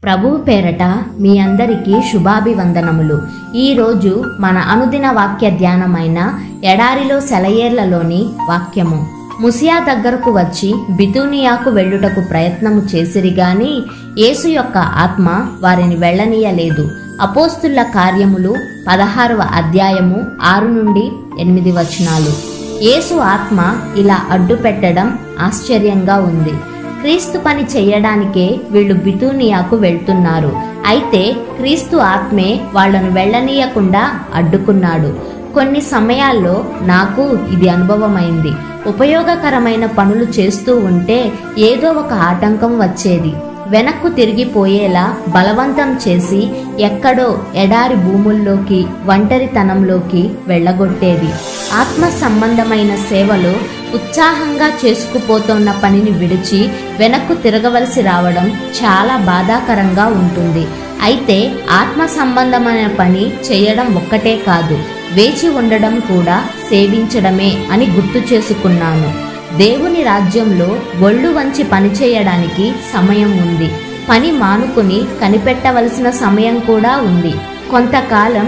ప్రభువు పేరట మీ అందరికీ శుభాభివందనములు. ఈరోజు మన అనుదిన వాక్య ధ్యానమైన ఎడారిలో సెలయేర్లలోని వాక్యము. ముసియా దగ్గరకు వచ్చి బితూనియాకు వెళ్ళుటకు ప్రయత్నము చేసిరి గాని యేసు యొక్క ఆత్మ వారిని వెళ్ళనీయలేదు. అపోస్తుల కార్యములు 16వ అధ్యాయము 6 నుండి 8 వచనాలు. యేసు ఆత్మ ఇలా అడ్డు పెట్టడం ఆశ్చర్యంగా ఉంది. క్రీస్తు పని చెయ్యడానికే వీళ్ళు బితూనియాకు వెళ్తున్నారు. అయితే క్రీస్తు ఆత్మే వాళ్లను వెళ్ళనీయకుండా అడ్డుకున్నాడు. కొన్ని సమయాల్లో నాకు ఇది అనుభవమైంది. ఉపయోగకరమైన పనులు చేస్తూ ఉంటే ఏదో ఒక ఆటంకం వచ్చేది. వెనక్కు తిరిగిపోయేలా బలవంతం చేసి ఎక్కడో ఎడారి భూముల్లోకి, ఒంటరితనంలోకి వెళ్ళగొట్టేది. ఆత్మ సంబంధమైన సేవలో ఉత్సాహంగా చేసుకుపోతున్న పనిని విడిచి వెనక్కు తిరగవలసి రావడం చాలా బాధాకరంగా ఉంటుంది. అయితే ఆత్మ సంబంధమైన పని చేయడం ఒక్కటే కాదు, వేచి ఉండడం కూడా సేవించడమే అని గుర్తు చేసుకున్నాను. దేవుని రాజ్యంలో ఒళ్ళు వంచి పనిచేయడానికి సమయం ఉంది. పని మానుకుని కనిపెట్టవలసిన సమయం కూడా ఉంది. కొంతకాలం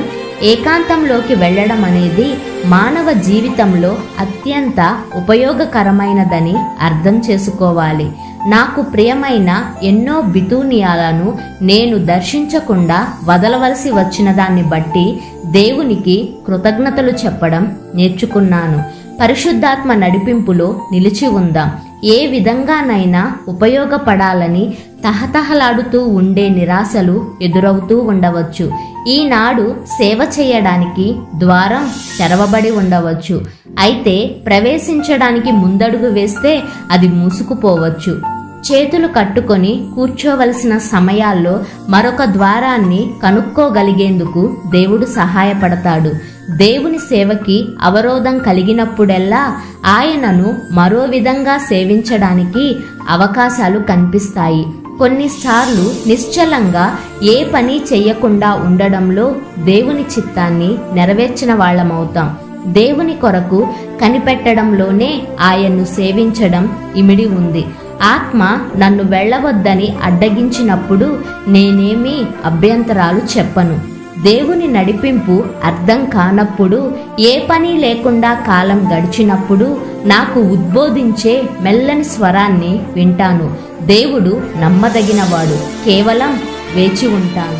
ఏకాంతంలోకి వెళ్ళడం అనేది మానవ జీవితంలో అత్యంత ఉపయోగకరమైనదని అర్థం చేసుకోవాలి. నాకు ప్రియమైన ఎన్నో బితూనియాలను నేను దర్శించకుండా వదలవలసి వచ్చిన దాన్ని బట్టి దేవునికి కృతజ్ఞతలు చెప్పడం నేర్చుకున్నాను. పరిశుద్ధాత్మ నడిపింపులో నిలిచి ఉందాం. ఏ విధంగానైనా ఉపయోగపడాలని తహతహలాడుతూ ఉండే నిరాశలు ఎదురవుతూ ఉండవచ్చు. ఈనాడు సేవ చేయడానికి ద్వారం తెరవబడి ఉండవచ్చు. అయితే ప్రవేశించడానికి ముందడుగు వేస్తే అది మూసుకుపోవచ్చు. చేతులు కట్టుకొని కూర్చోవలసిన సమయాల్లో మరొక ద్వారాన్ని కనుక్కోగలిగేందుకు దేవుడు సహాయపడతాడు. దేవుని సేవకి అవరోధం కలిగినప్పుడెల్లా ఆయనను మరో విధంగా సేవించడానికి అవకాశాలు కనిపిస్తాయి. కొన్నిసార్లు నిశ్చలంగా ఏ పని చెయ్యకుండా ఉండడంలో దేవుని చిత్తాన్ని నెరవేర్చిన వాళ్ళమవుతాం. దేవుని కొరకు కనిపెట్టడంలోనే ఆయన్ను సేవించడం ఇమిడి ఉంది. ఆత్మ నన్ను వెళ్ళవద్దని అడ్డగించినప్పుడు నేనేమీ అభ్యంతరాలు చెప్పను. దేవుని నడిపింపు అర్థం కానప్పుడు, ఏ పని లేకుండా కాలం గడిచినప్పుడు నాకు ఉద్బోధించే మెల్లని స్వరాన్ని వింటాను. దేవుడు నమ్మదగినవాడు. కేవలం వేచి ఉంటాను.